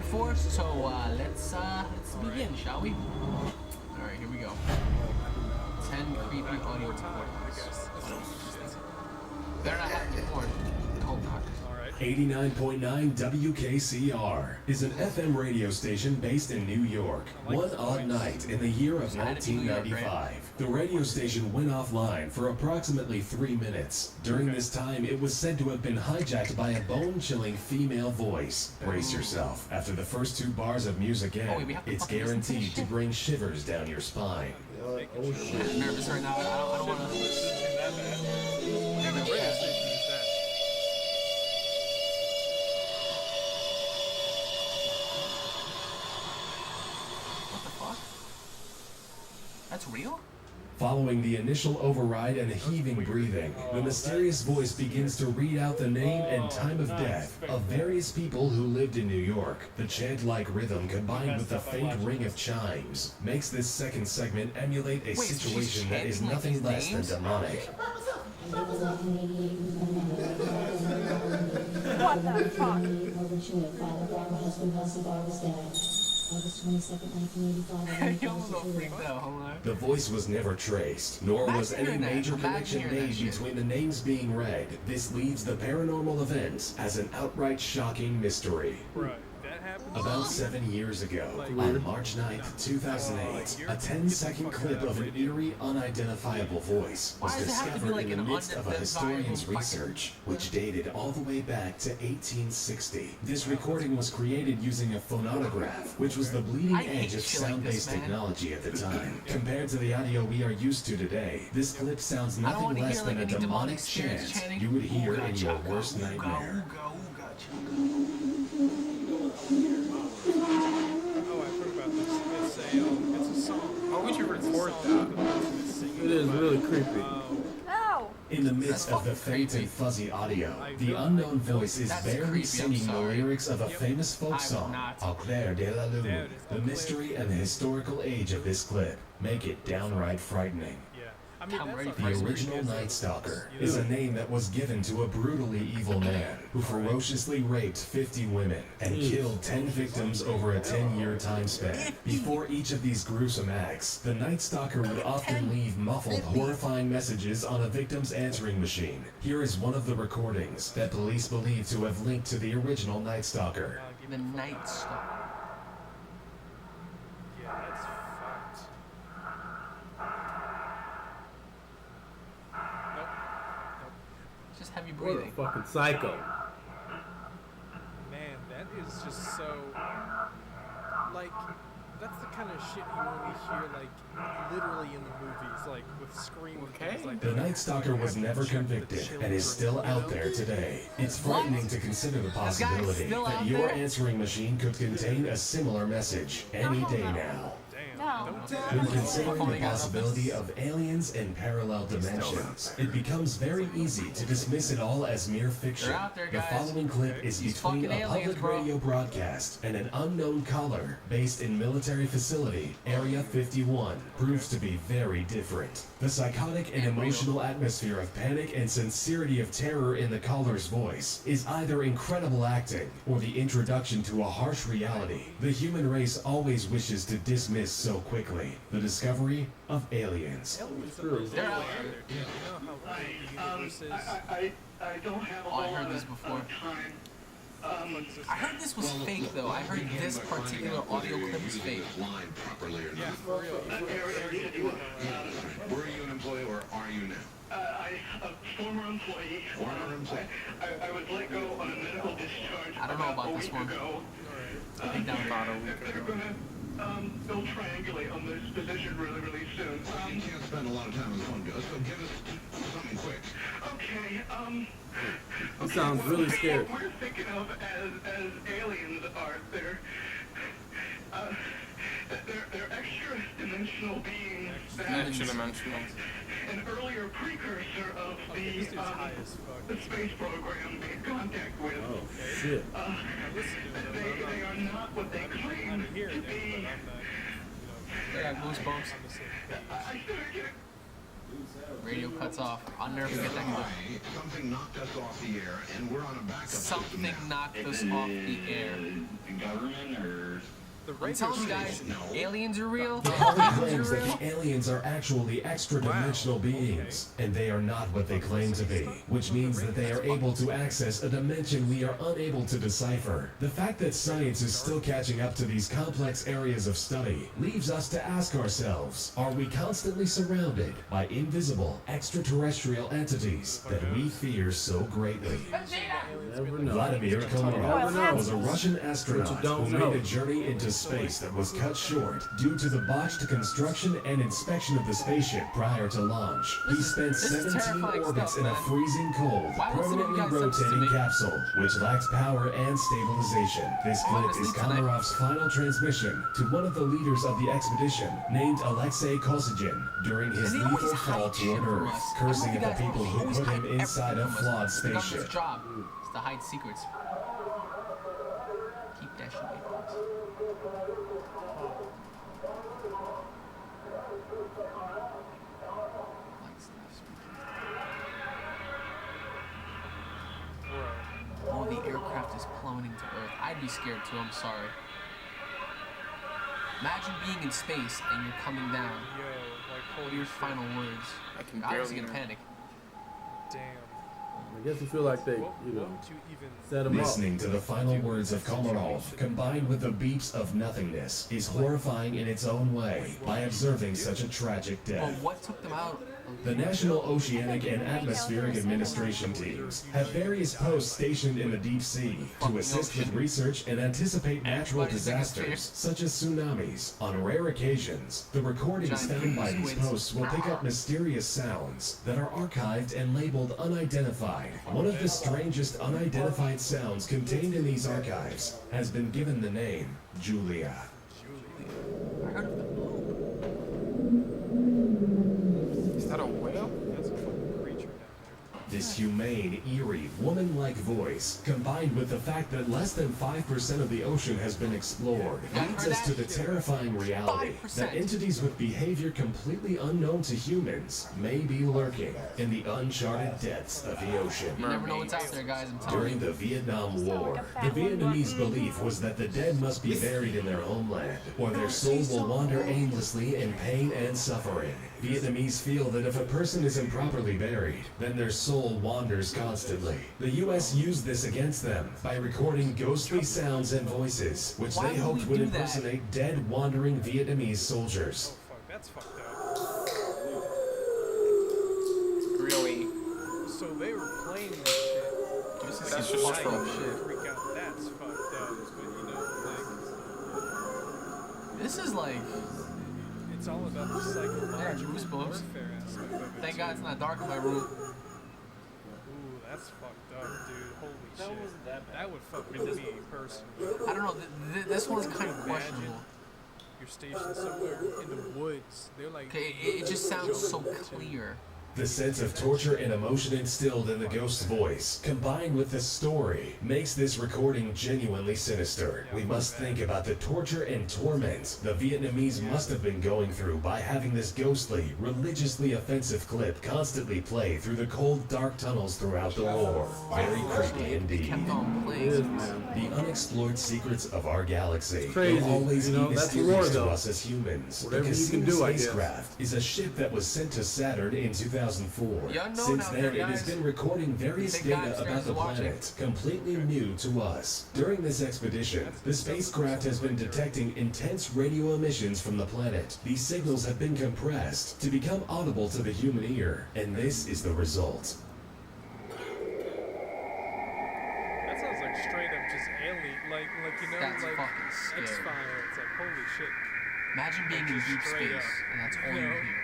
before, so let's begin, shall we? All right, here we go. 10 creepy audio recordings. Better not have any more. Oh God. 89.9 WKCR is an FM radio station based in New York. One odd night in the year of 1995, the radio station went offline for approximately 3 minutes. During this time, it was said to have been hijacked by a bone-chilling female voice. Brace yourself. After the first 2 bars of music end, it's guaranteed to bring shivers down your spine. Oh shit. I'm nervous right now. I don't want to listen to that bad. That's real? Following the initial override and heaving breathing, the mysterious voice begins to read out the name and time of death of various people who lived in New York. The chant-like rhythm combined with the faint ring of chimes makes this second segment emulate a situation that is nothing less than demonic. What the fuck? August 22nd, 1985. The voice was never traced, nor was any major connection made between the names being read. This leaves the paranormal event as an outright shocking mystery. Right. That happened about 7 years ago, on March 9th, 2008, a 10-second clip of an eerie, unidentifiable voice was discovered in the midst of a historian's research, which dated all the way back to 1860. This recording was created using a phonautograph, which was the bleeding edge of sound-based technology at the time. Compared to the audio we are used to today, this clip sounds nothing less than a demonic chant you would hear in your worst nightmare. It's a song. Oh, we should record that. It is really creepy. No! In the midst of the faint and fuzzy audio, the unknown voice is barely singing the lyrics of a famous folk song, Au clair de la lune. The mystery and the historical age of this clip make it downright frightening. The original Night Stalker is a name that was given to a brutally evil man who ferociously raped 50 women and killed 10 victims over a 10-year time span. Before each of these gruesome acts, the Night Stalker would often leave muffled, horrifying messages on a victim's answering machine. Here is one of the recordings that police believe to have linked to the original Night Stalker. The Night Stalker. Yeah, that's fucked. Just heavy What breathing. a fucking psycho. Man, that is just so... Like, that's the kind of shit you only hear, like, literally in the movies, like, with Scream and things like that. The Night Stalker was never convicted and is still out there today. It's frightening to consider the possibility that your answering machine could contain a similar message any day now. No. When considering the possibility of aliens in parallel dimensions, it becomes very easy to dismiss it all as mere fiction. The following clip is between a public radio broadcast and an unknown caller based in military facility, Area 51, proves to be very different. The psychotic and emotional atmosphere of panic and sincerity of terror in the caller's voice is either incredible acting or the introduction to a harsh reality the human race always wishes to dismiss so quickly: the discovery of aliens. They're out there. I don't have a Oh, I heard lot this before. of time. I heard this was fake though. I heard this particular audio clip was fake. Line properly or not. For real. Were you an employee or are you now? A former employee. Former employee. I was let go on a medical discharge I don't know about a this week one. ago. I think that about a week They're ago. gonna they'll triangulate on this position really soon. You can't spend a lot of time on the phone, Gus, so give us something quick. Okay, He sounds really scared. What we're thinking of as aliens are they're extra dimensional beings that an earlier precursor of This dude's high as fuck. the space program made contact with. Oh, shit. They are not what they claim to be. Yeah, goosebumps. I still get it. Radio cuts off. I'll never forget that clip. Something knocked us off the air, and we're on a backup system Something now. knocked us off the air. The government or The I'm radio telling you guys, station. aliens are real. Holly Aliens claims are that real. the aliens are actually extra-dimensional beings, and they are not what they claim to be, which means that they are able to access a dimension we are unable to decipher. The fact that science is still catching up to these complex areas of study leaves us to ask ourselves, are we constantly surrounded by invisible extraterrestrial entities that we fear so greatly? Never know. Vladimir Komarov was a Russian astronaut But you don't who know. made a journey into space that was cut short due to the botched construction and inspection of the spaceship prior to launch. He spent this is 17 terrifying orbits stuff, in a man. freezing cold, Why would some of you permanently guys send this to rotating me? capsule, which lacks power and stabilization. This I'm clip gonna is sleep tonight. Komarov's final transmission to one of the leaders of the expedition, named Alexei Kosygin, during his And he always lethal fall hides shit toward from Earth, us. cursing I at don't the think people that who always put hide him inside a everything from us. flawed It's the government's spaceship. job is to hide secrets. Keep that shit away from us. Light stuff, Bro. oh, the aircraft is plummeting to Earth. I'd be scared too, I'm sorry. Imagine being in space and you're coming down. Yo, like, What are holy your shit. final words? I can I was barely gonna hear. panic. Damn. I guess you feel like they, What you know, would you even... set them up. Listening to the final words of Komarov, combined with the beeps of nothingness, is horrifying in its own way by observing such a tragic But death. what took them out? The National Oceanic and Atmospheric Administration teams have various posts stationed in the deep sea to assist with research and anticipate natural disasters such as tsunamis. On rare occasions, the recordings found by these posts will pick up mysterious sounds that are archived and labeled unidentified. One of the strangest unidentified sounds contained in these archives has been given the name Julia. I heard of the Is that a whale? That's a fucking creature down This humane, eerie, woman-like voice, combined with the fact that less than 5% of the ocean has been explored, leads us to the terrifying reality that 5%. entities with behavior completely unknown to humans may be lurking in the uncharted depths of the ocean. You never know what's out there, guys. I'm telling During you. the Vietnam War, the Vietnamese belief was that the dead must be buried in their homeland, or their soul will wander aimlessly in pain and suffering. Vietnamese feel that if a person is improperly buried, then their soul wanders constantly. The U.S. used this against them by recording ghostly sounds and voices, which Why they would hoped we would do that? impersonate dead, wandering Vietnamese soldiers. Oh, fuck. That's fucked up. Really? So they were playing this shit. That's just Like, troll. freak out. That's fucked up. But, you know, This is like. it's all about the psychological goosebumps. warfare aspect of it. Thank too. God it's not dark in my room. Ooh, that's fucked up, dude. Holy shit. That would fuck with me personally. I don't know. This one's kind of questionable. You're stationed somewhere in the woods. They're like. Okay, it just sounds so clear. The sense of torture and emotion instilled in the ghost's voice, combined with the story, makes this recording genuinely sinister. We must think about the torture and torment the Vietnamese must have been going through by having this ghostly, religiously offensive clip constantly play through the cold, dark tunnels throughout the war. Very creepy indeed. Kept on It playing. is, man. The unexplored secrets of our galaxy Crazy, will always you know, be that's the mysterious war, to though. us as humans. Whatever the you can Cassini do, I guess. spacecraft is a ship that was sent to Saturn in 2004. You unknown Since out then, there, it has guys. been recording various Big data guy upstairs about the is watching. planet, completely new to us. During this expedition, the spacecraft has been detecting intense radio emissions from the planet. These signals have been compressed to become audible to the human ear, and this is the result. That sounds like straight up just alien. Like you know, That's like fucking scary. X-Files. Like, holy shit. Imagine being in Just deep straight space up. and that's all you You know? hear.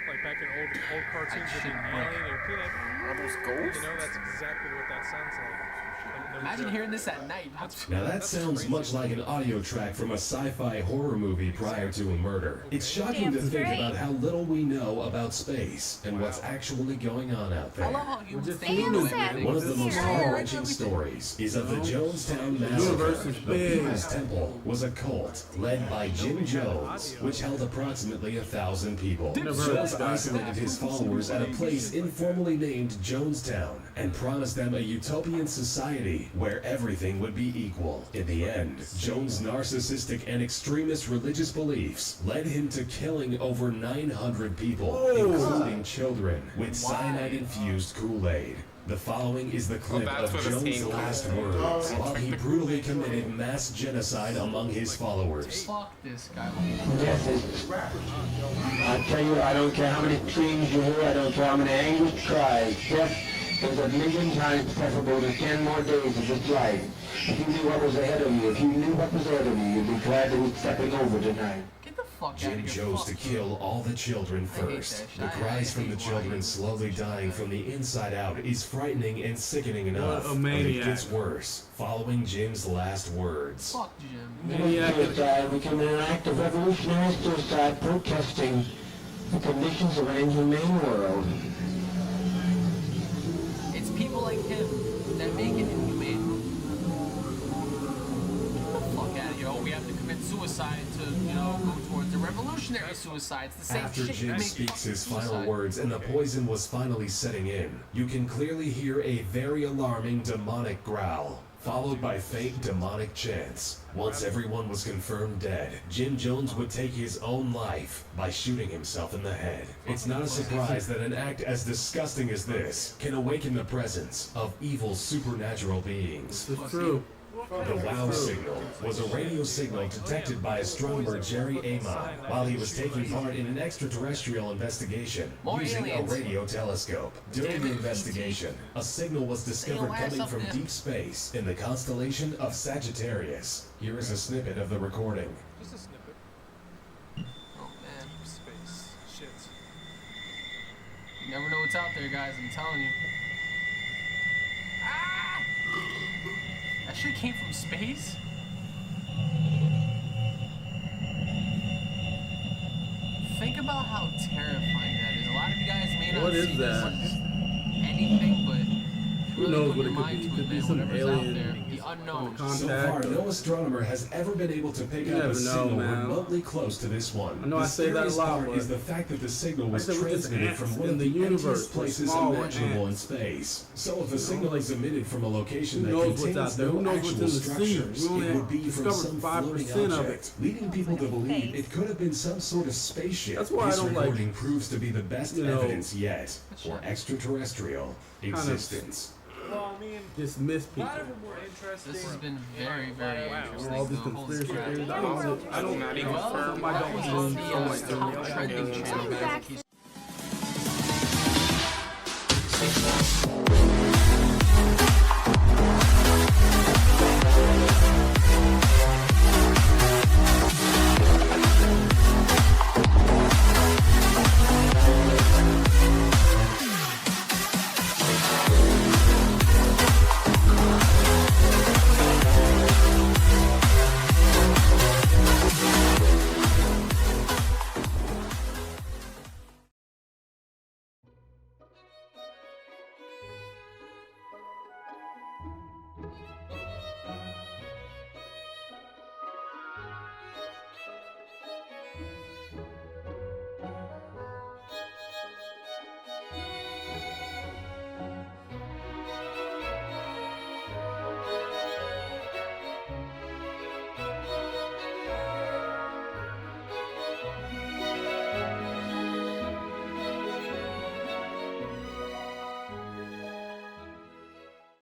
Like back in old cartoons with the shit alien or peanut. Are those You ghosts? know, that's exactly what that sounds like no Imagine joke. hearing this at night. Now that That's sounds crazy. much like an audio track from a sci-fi horror movie prior to a murder. It's shocking to Damn think straight. about how little we know about space and what's actually going on out I love there. how humans just think humans, of man. everything. One of the most Yeah. heart-wrenching stories is of the Jonestown universe Massacre. is The big. People's Temple was a cult led by Jim Jones, which held approximately 1,000 people. Never heard Jones of that. isolated his followers at a place informally named Jonestown and promised them a utopian society society where everything would be equal. In the end, Jones' narcissistic and extremist religious beliefs led him to killing over 900 people, including children, with cyanide-infused Kool-Aid. The following is the clip that's of where the Jones' scene last comes from. words while he brutally committed mass genocide among his followers. Fuck this guy. I tell you, I don't care how many screams you hear, I don't care how many anguished cries. Death is a million times preferable to 10 more days of this life. If you knew what was ahead of you, you'd be glad to be stepping over tonight. Get the fuck out of Jim here. chose Fuck to you. kill all the children first. The cries from the children slowly dying from the inside out is frightening and sickening enough, What a but it maniac. gets worse following Jim's last words. Fuck Jim. Suicide became an act of revolutionary suicide protesting the conditions of an inhumane world. It's people like him that make it inhumane. Get the fuck out of here. Oh, we have to commit suicide to, go towards a revolutionary suicide. It's the same After shit. Jim Make speaks his suicide. final words and the poison was finally setting in, you can clearly hear a very alarming demonic growl, followed by faint demonic chants. Once everyone was confirmed dead, Jim Jones would take his own life by shooting himself in the head. It's not a surprise that an act as disgusting as this can awaken the presence of evil supernatural beings. It's true. The WOW signal was a radio signal detected by astronomer Jerry Amon while he was taking part in an extraterrestrial investigation More using aliens. a radio telescope. During the investigation, a signal was discovered coming from deep space in the constellation of Sagittarius. Here is a snippet of the recording. Just a snippet. Oh, man. Space. Shit. You never know what's out there, guys. I'm telling you. Ah! That shit came from space? Think about how terrifying that is. A lot of you guys may not What is see that? this as anything, but Who really knows put what your it could mind be? to Could be man, some whatever's out alien there, the unknown. So contact. far, no astronomer has ever been able to pick You up never a know, signal man. remotely close to this one. I know I The say that a scariest lot, part but is the fact that the signal was like I said, we're just transmitted from ants one in of the the universe. emptiest We're places small, we're imaginable in ants. space. So if the signal is emitted from a location Who that knows what's contains out there? Who no knows what's actual in the sea? structures, We only it would be from discovered some 5% floating of object, leading people to believe it could have been some sort of spaceship. That's why I This don't like, recording proves to be the best you know, evidence yet for extraterrestrial existence. Well, I mean, dismiss people. none of them were interesting. This has been very, very interesting. All these the whole conspiracy scrap. theories. I don't Not even Well, confirmed. that was on the so much trending channel, guys, in case